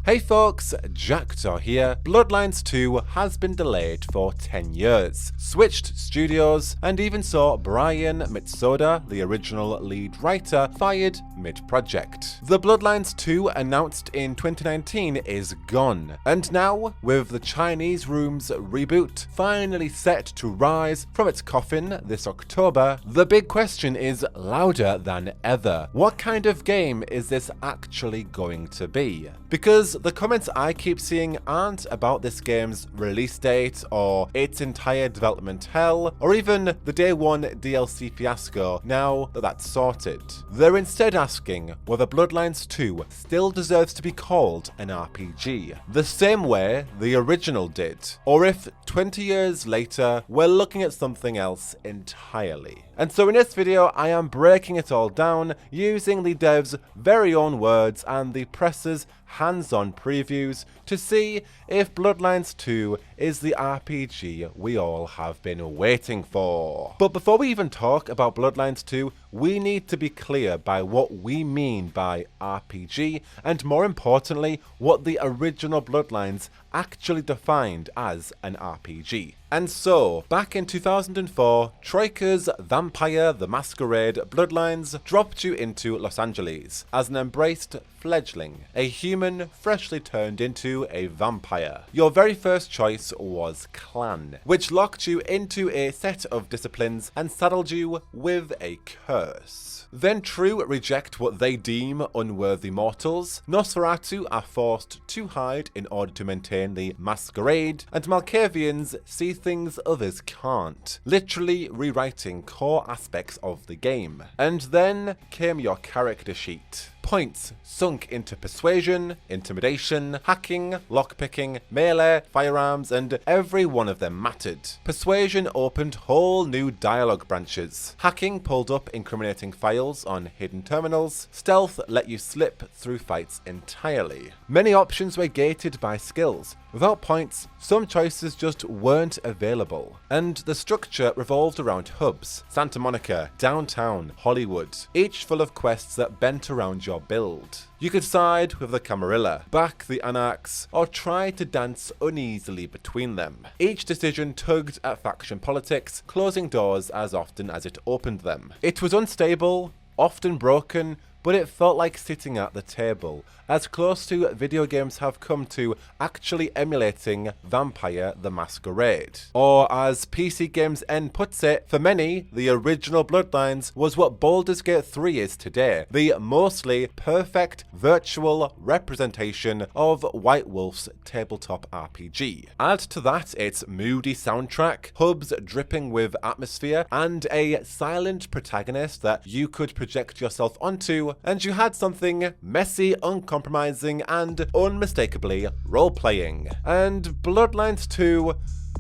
Hey folks, Jackdaw here. Bloodlines 2 has been delayed for 10 years, switched studios, and even saw Brian Mitsoda, the original lead writer, fired mid-project. The Bloodlines 2 announced in 2019 is gone, and now, with the Chinese Room's reboot finally set to rise from its coffin this October, the big question is louder than ever. What kind of game is this actually going to be? Because the comments I keep seeing aren't about this game's release date or its entire development hell or even the day one DLC fiasco now that that's sorted. They're instead asking whether Bloodlines 2 still deserves to be called an RPG, the same way the original did, or if 20 years later we're looking at something else entirely. And so in this video I am breaking it all down using the dev's very own words and the press's hands-on previews to see if Bloodlines 2 is the RPG we all have been waiting for. But before we even talk about Bloodlines 2, we need to be clear by what we mean by RPG, and more importantly, what the original Bloodlines actually defined as an RPG. And so, back in 2004, Troika's Vampire the Masquerade Bloodlines dropped you into Los Angeles as an embraced fledgling, a human freshly turned into a vampire. Your very first choice was Clan, which locked you into a set of disciplines and saddled you with a curse. Then True reject what they deem unworthy mortals, Nosferatu are forced to hide in order to maintain the masquerade, and Malkavians see things others can't, literally rewriting core aspects of the game. And then came your character sheet. Points sunk into persuasion, intimidation, hacking, lockpicking, melee, firearms, and every one of them mattered. Persuasion opened whole new dialogue branches. Hacking pulled up incriminating files on hidden terminals. Stealth let you slip through fights entirely. Many options were gated by skills. Without points, some choices just weren't available. And the structure revolved around hubs: Santa Monica, downtown, Hollywood, each full of quests that bent around your build. You could side with the Camarilla, back the Anarchs, or try to dance uneasily between them. Each decision tugged at faction politics, closing doors as often as it opened them. It was unstable, often broken, but it felt like sitting at the table, as close to video games have come to actually emulating Vampire the Masquerade. Or as PC Games N puts it, for many, the original Bloodlines was what Baldur's Gate 3 is today, the mostly perfect virtual representation of White Wolf's tabletop RPG. Add to that its moody soundtrack, hubs dripping with atmosphere, and a silent protagonist that you could project yourself onto, and you had something messy, uncompromising, and unmistakably role-playing. And Bloodlines 2,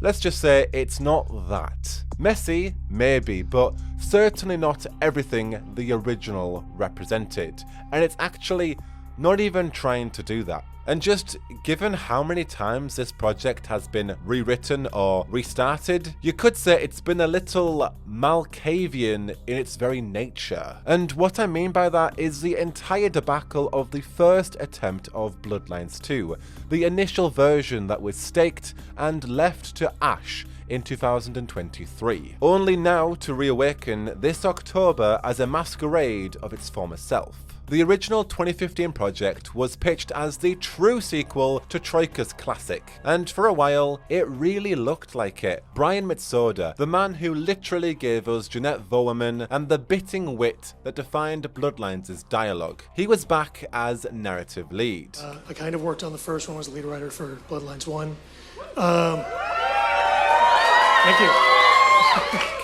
let's just say it's not that. Messy, maybe, but certainly not everything the original represented. And it's actually not even trying to do that. And just given how many times this project has been rewritten or restarted, you could say it's been a little Malkavian in its very nature. And what I mean by that is the entire debacle of the first attempt of Bloodlines 2, the initial version that was staked and left to ash in 2023, only now to reawaken this October as a masquerade of its former self. The original 2015 project was pitched as the true sequel to Troika's classic, and for a while, it really looked like it. Brian Mitsoda, the man who literally gave us Jeanette Vowerman and the biting wit that defined Bloodlines' dialogue. He was back as narrative lead. I kind of worked on the first one, was the lead writer for Bloodlines 1. Thank you.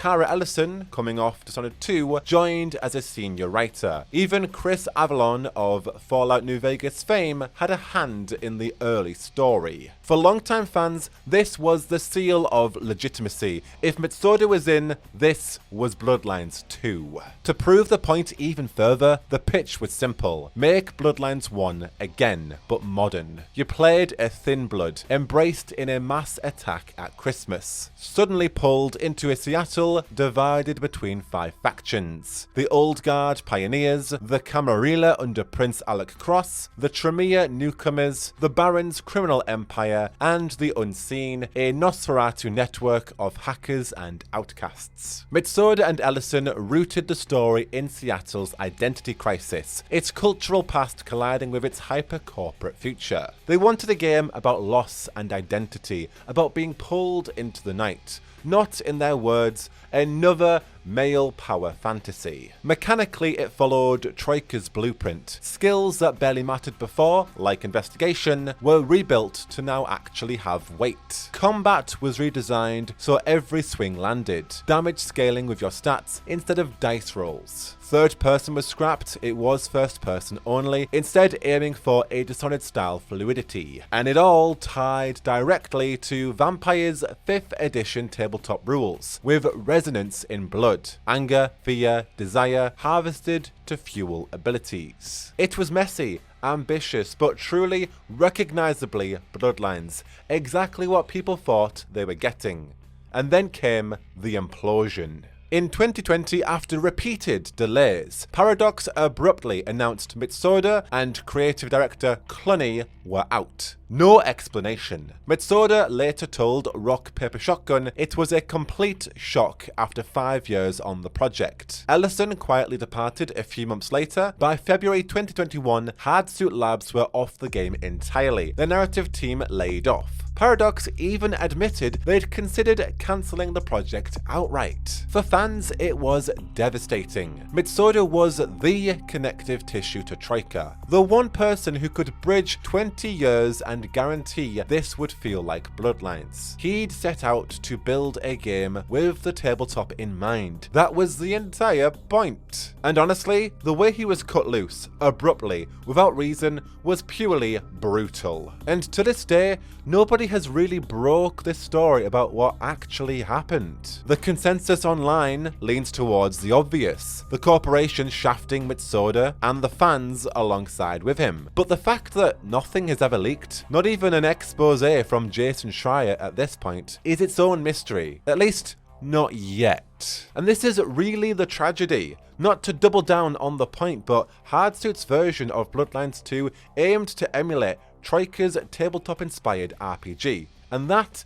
Cara Ellison, coming off Dishonored 2, joined as a senior writer. Even Chris Avalon of Fallout New Vegas fame had a hand in the early story. For longtime fans, this was the seal of legitimacy. If Mitsoda was in, this was Bloodlines 2. To prove the point even further, the pitch was simple. Make Bloodlines 1 again, but modern. You played a thin blood, embraced in a mass attack at Christmas, suddenly pulled into a Seattle still divided between 5 factions: the Old Guard pioneers, the Camarilla under Prince Alec Cross, the Tremere newcomers, the Baron's criminal empire, and the Unseen, a Nosferatu network of hackers and outcasts. Mitsoda and Ellison rooted the story in Seattle's identity crisis, its cultural past colliding with its hyper-corporate future. They wanted a game about loss and identity, about being pulled into the night. Not, in their words, another male power fantasy. Mechanically, it followed Troika's blueprint. Skills that barely mattered before, like investigation, were rebuilt to now actually have weight. Combat was redesigned so every swing landed, damage scaling with your stats instead of dice rolls. Third person was scrapped, it was first person only, instead aiming for a Dishonored style fluidity. And it all tied directly to Vampire's 5th edition tabletop rules, with resonance in blood. Anger, fear, desire, harvested to fuel abilities. It was messy, ambitious, but truly recognizably Bloodlines, exactly what people thought they were getting. And then came the implosion. In 2020, after repeated delays, Paradox abruptly announced Mitsoda and creative director Clooney were out. No explanation. Mitsoda later told Rock Paper Shotgun it was a complete shock after 5 years on the project. Ellison quietly departed a few months later. By February 2021, Hardsuit Labs were off the game entirely. The narrative team laid off. Paradox even admitted they'd considered cancelling the project outright. For fans, it was devastating. Mitsoda was the connective tissue to Troika, the one person who could bridge 20 years and guarantee this would feel like Bloodlines. He'd set out to build a game with the tabletop in mind. That was the entire point. And honestly, the way he was cut loose, abruptly, without reason, was purely brutal. And to this day, nobody has really broke this story about what actually happened. The consensus online leans towards the obvious, the corporation shafting Mitsoda and the fans alongside with him. But the fact that nothing has ever leaked, not even an expose from Jason Schreier at this point, is its own mystery. At least, not yet. And this is really the tragedy. Not to double down on the point, but Hardsuit's version of Bloodlines 2 aimed to emulate Troika's tabletop-inspired RPG, and that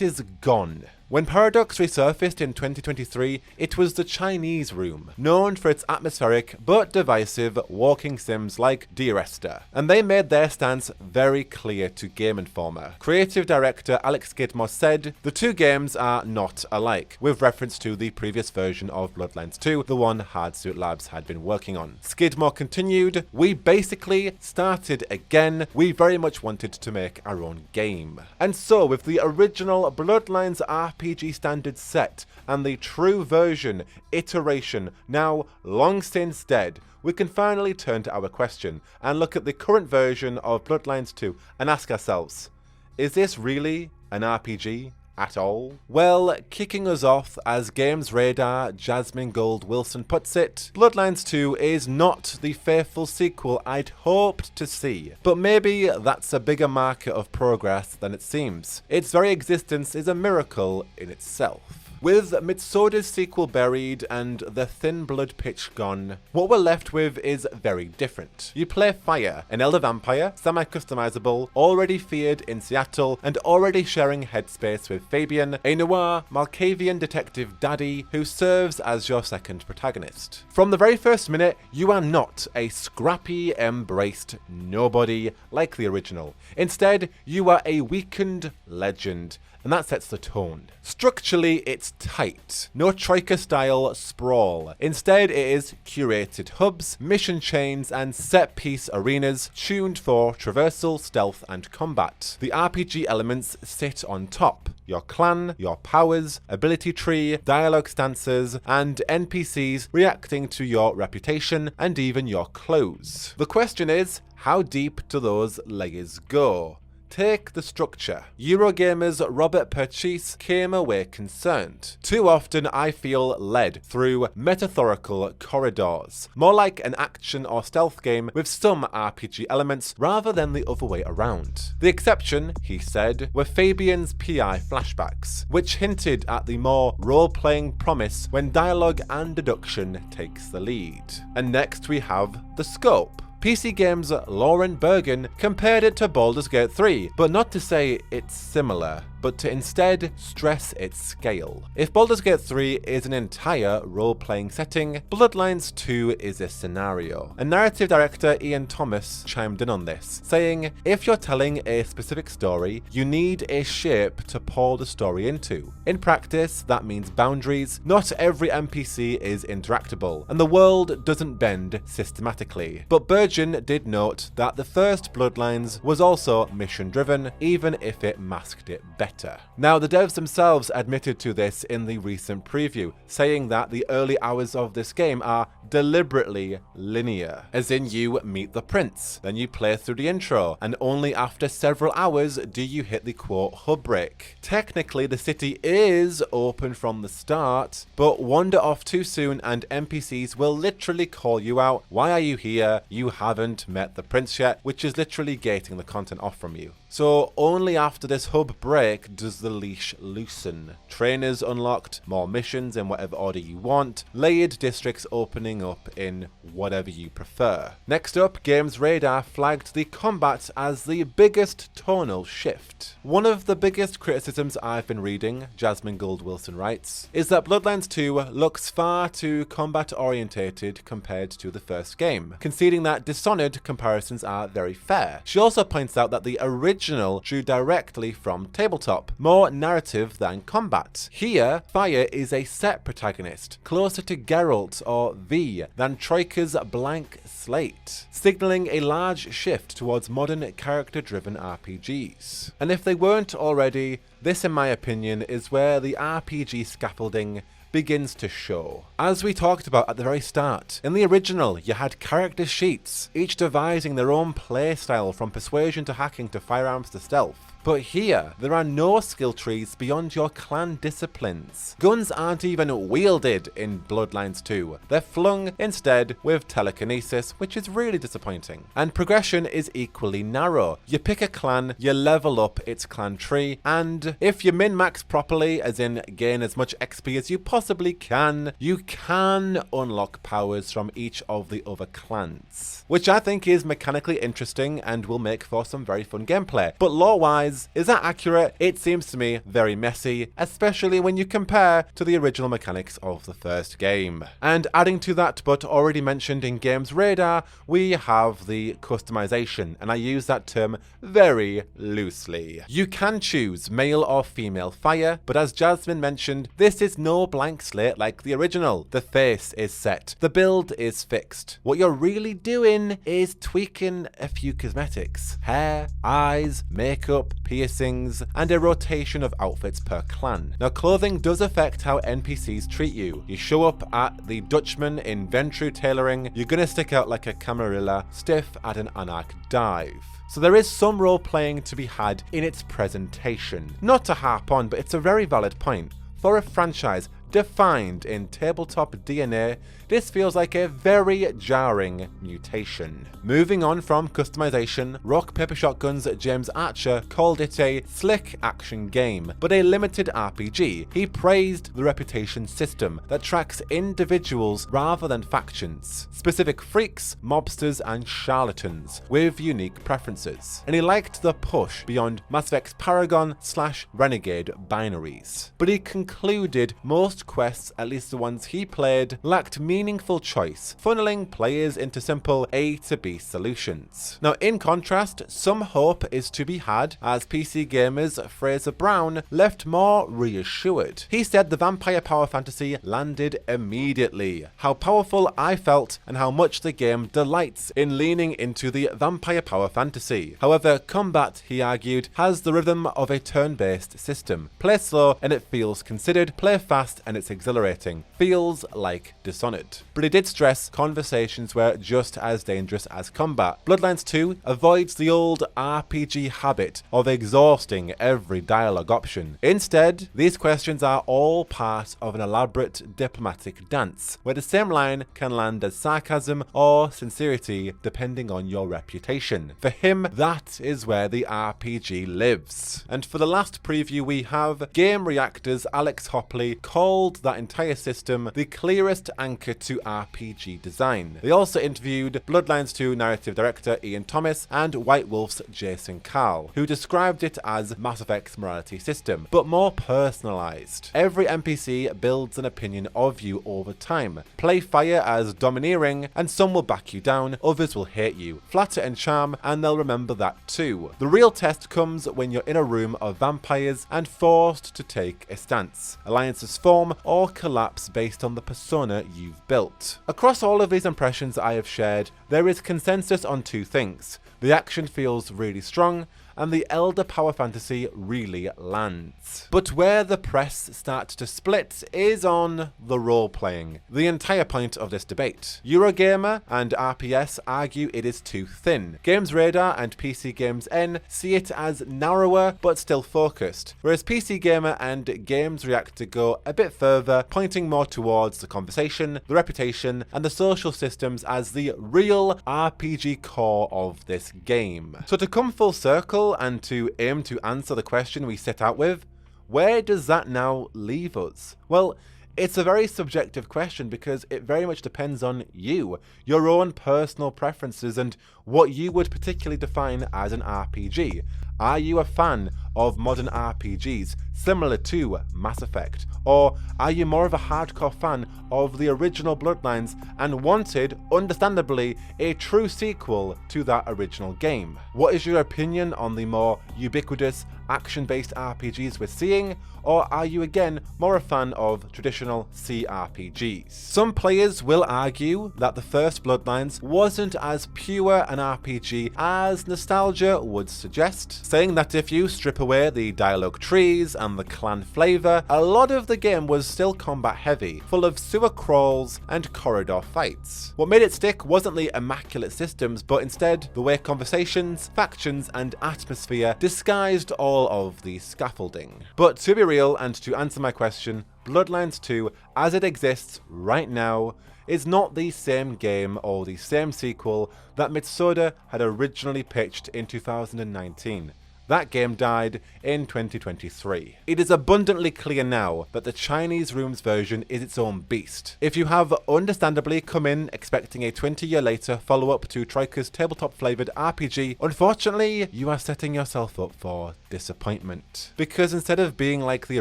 is gone. When Paradox resurfaced in 2023, it was the Chinese Room, known for its atmospheric but divisive walking sims like Dear Esther, and they made their stance very clear to Game Informer. Creative director Alex Skidmore said, "The two games are not alike," with reference to the previous version of Bloodlines 2, the one Hardsuit Labs had been working on. Skidmore continued, "We basically started again. We very much wanted to make our own game." And so, with the original Bloodlines RPG standards set and the true version iteration now long since dead, we can finally turn to our question and look at the current version of Bloodlines 2 and ask ourselves, is this really an RPG at all? Well, kicking us off, as Games Radar Jasmine Gold Wilson puts it, Bloodlines 2 is not the faithful sequel I'd hoped to see, but maybe that's a bigger marker of progress than it seems. Its very existence is a miracle in itself. With Mitsoda's sequel buried and the thin blood pitch gone, what we're left with is very different. You play Fire, an elder vampire, semi-customizable, already feared in Seattle, and already sharing headspace with Fabian, a noir Malkavian detective daddy who serves as your second protagonist. From the very first minute, you are not a scrappy, embraced nobody like the original. Instead, you are a weakened legend, and that sets the tone. Structurally, it's tight. No Troika-style sprawl. Instead, it is curated hubs, mission chains, and set-piece arenas tuned for traversal, stealth, and combat. The RPG elements sit on top. Your clan, your powers, ability tree, dialogue stances, and NPCs reacting to your reputation and even your clothes. The question is, how deep do those layers go? Take the structure. Eurogamer's Robert Purchase came away concerned. Too often I feel led through metaphorical corridors, more like an action or stealth game with some RPG elements rather than the other way around. The exception, he said, were Fabian's PI flashbacks, which hinted at the more role-playing promise when dialogue and deduction takes the lead. And next we have the scope. PC Games' Lauren Bergen compared it to Baldur's Gate 3, but not to say it's similar, but to instead stress its scale. If Baldur's Gate 3 is an entire role-playing setting, Bloodlines 2 is a scenario. And narrative director Ian Thomas chimed in on this, saying, if you're telling a specific story, you need a shape to pour the story into. In practice, that means boundaries. Not every NPC is interactable, and the world doesn't bend systematically. But Bergen did note that the first Bloodlines was also mission-driven, even if it masked it better. Now, the devs themselves admitted to this in the recent preview, saying that the early hours of this game are deliberately linear, as in you meet the prince, then you play through the intro, and only after several hours do you hit the quote hub break. Technically, the city is open from the start, but wander off too soon and NPCs will literally call you out. Why are you here? You haven't met the prince yet, which is literally gating the content off from you. So only after this hub break does the leash loosen. Trainers unlocked, more missions in whatever order you want, layered districts opening up in whatever you prefer. Next up, Games Radar flagged the combat as the biggest tonal shift. One of the biggest criticisms I've been reading, Jasmine Gould Wilson writes, is that Bloodlines 2 looks far too combat orientated compared to the first game, conceding that Dishonored comparisons are very fair. She also points out that the original drew directly from tabletop, more narrative than combat. Here, Fire is a set protagonist, closer to Geralt or V than Troika's blank slate, signaling a large shift towards modern character-driven RPGs. And if they weren't already, this in my opinion is where the RPG scaffolding begins to show. As we talked about at the very start, in the original you had character sheets, each devising their own playstyle from persuasion to hacking to firearms to stealth. But here, there are no skill trees beyond your clan disciplines. Guns aren't even wielded in Bloodlines 2. They're flung instead with telekinesis, which is really disappointing. And progression is equally narrow. You pick a clan, you level up its clan tree, and if you min-max properly, as in gain as much XP as you possibly can, you can unlock powers from each of the other clans. Which I think is mechanically interesting and will make for some very fun gameplay. But lore-wise, is that accurate? It seems to me very messy, especially when you compare to the original mechanics of the first game. And adding to that, but already mentioned in Games Radar, we have the customization, and I use that term very loosely. You can choose male or female Fire, but as Jasmine mentioned, this is no blank slate like the original. The face is set, the build is fixed. What you're really doing is tweaking a few cosmetics. Hair, eyes, makeup, piercings, and a rotation of outfits per clan. Now, clothing does affect how NPCs treat you. You show up at the Dutchman in Ventru tailoring, you're gonna stick out like a Camarilla, stiff at an Anarch dive. So there is some role playing to be had in its presentation. Not to harp on, but it's a very valid point. For a franchise defined in tabletop DNA, this feels like a very jarring mutation. Moving on from customization, Rock Paper Shotgun's James Archer called it a slick action game, but a limited RPG. He praised the reputation system that tracks individuals rather than factions, specific freaks, mobsters, and charlatans with unique preferences. And he liked the push beyond Mass Effect's Paragon/Renegade binaries. But he concluded most quests, at least the ones he played, lacked meaningful choice, funneling players into simple A to B solutions. Now, in contrast, some hope is to be had, as PC Gamer's Fraser Brown left more reassured. He said the vampire power fantasy landed immediately, how powerful I felt, and how much the game delights in leaning into the vampire power fantasy. However, combat, he argued, has the rhythm of a turn-based system. Play slow and it feels considered, play fast and it's exhilarating. Feels like Dishonored. But it did stress conversations were just as dangerous as combat. Bloodlines 2 avoids the old RPG habit of exhausting every dialogue option. Instead, these questions are all part of an elaborate diplomatic dance, where the same line can land as sarcasm or sincerity depending on your reputation. For him, that is where the RPG lives. And for the last preview we have, Game Reactor's Alex Hopley called that entire system the clearest anchor to RPG design. They also interviewed Bloodlines 2 narrative director Ian Thomas and White Wolf's Jason Carl, who described it as Mass Effect's morality system, but more personalized. Every NPC builds an opinion of you over time. Play fire as domineering, and some will back you down, others will hate you. Flatter and charm, and they'll remember that too. The real test comes when you're in a room of vampires and forced to take a stance. Alliances form or collapse based on the persona you've built. Across all of these impressions I have shared, there is consensus on two things. The action feels really strong, and the elder power fantasy really lands. But where the press start to split is on the role-playing, the entire point of this debate. Eurogamer and RPS argue it is too thin. Games Radar and PC Games N see it as narrower but still focused, whereas PC Gamer and Games Reactor go a bit further, pointing more towards the conversation, the reputation, and the social systems as the real RPG core of this game. So to come full circle and to aim to answer the question we set out with, where does that now leave us? Well, it's a very subjective question because it very much depends on you, your own personal preferences, and what you would particularly define as an RPG. Are you a fan of modern RPGs similar to Mass Effect? Or are you more of a hardcore fan of the original Bloodlines and wanted, understandably, a true sequel to that original game? What is your opinion on the more ubiquitous action-based RPGs we're seeing? Or are you again more a fan of traditional CRPGs? Some players will argue that the first Bloodlines wasn't as pure an RPG as nostalgia would suggest, saying that if you strip away the dialogue trees and the clan flavour, a lot of the game was still combat heavy, full of sewer crawls and corridor fights. What made it stick wasn't the immaculate systems, but instead the way conversations, factions and atmosphere disguised all of the scaffolding. But to be real and to answer my question, Bloodlines 2, as it exists right now, is not the same game or the same sequel that Mitsoda had originally pitched in 2019. That game died in 2023. It is abundantly clear now that the Chinese Rooms version is its own beast. If you have understandably come in expecting a 20-year later follow-up to Troika's tabletop-flavoured RPG, unfortunately, you are setting yourself up for disappointment. Because instead of being like the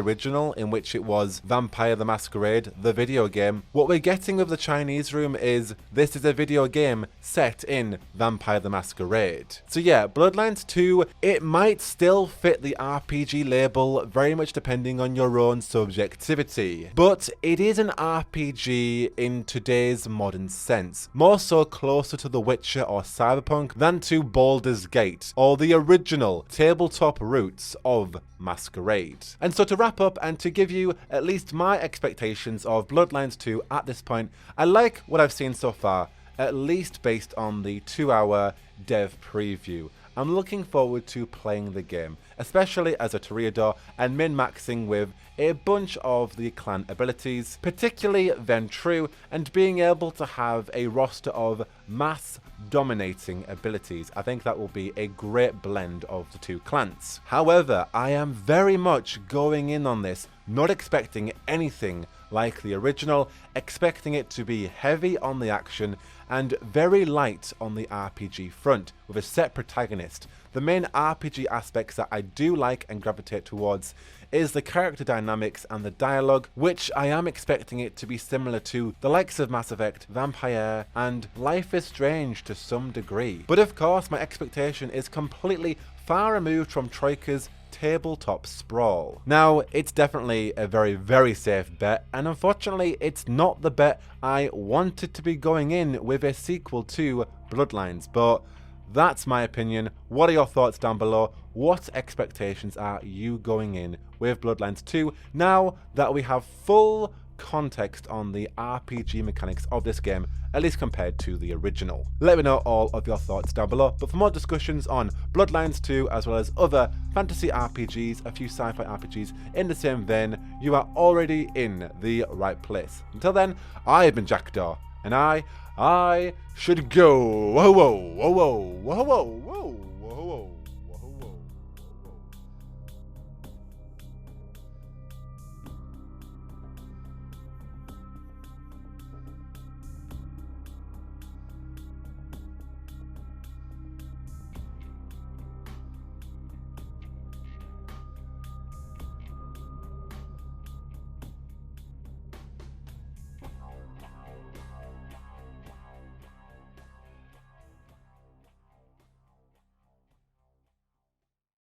original, in which it was Vampire the Masquerade, the video game, what we're getting with the Chinese Room is this is a video game set in Vampire the Masquerade. So yeah, Bloodlines 2, it might still fit the RPG label, very much depending on your own subjectivity. But it is an RPG in today's modern sense, more so closer to The Witcher or Cyberpunk than to Baldur's Gate, or the original tabletop roots of Masquerade. And so to wrap up and to give you at least my expectations of Bloodlines 2 at this point, I like what I've seen so far, at least based on the 2-hour dev preview. I'm looking forward to playing the game, especially as a Toreador and min-maxing with a bunch of the clan abilities, particularly Ventrue, and being able to have a roster of mass dominating abilities. I think that will be a great blend of the two clans. However, I am very much going in on this not expecting anything like the original, expecting it to be heavy on the action and very light on the RPG front, with a set protagonist. The main RPG aspects that I do like and gravitate towards is the character dynamics and the dialogue, which I am expecting it to be similar to the likes of Mass Effect, Vampire, and Life is Strange to some degree. But of course, my expectation is completely far removed from Troika's tabletop sprawl. Now, it's definitely a very, very safe bet, and unfortunately, it's not the bet I wanted to be going in with a sequel to Bloodlines, but That's my opinion. What are your thoughts down below? What expectations are you going in with Bloodlines 2 now that we have full context on the RPG mechanics of this game, at least compared to the original? Let me know all of your thoughts down below. But for more discussions on Bloodlines 2 as well as other fantasy RPGs, a few sci-fi RPGs in the same vein, you are already in the right place. Until then, I've been Jackdaw, and I should go. Whoa, whoa, whoa, whoa, whoa, whoa, whoa, whoa, whoa.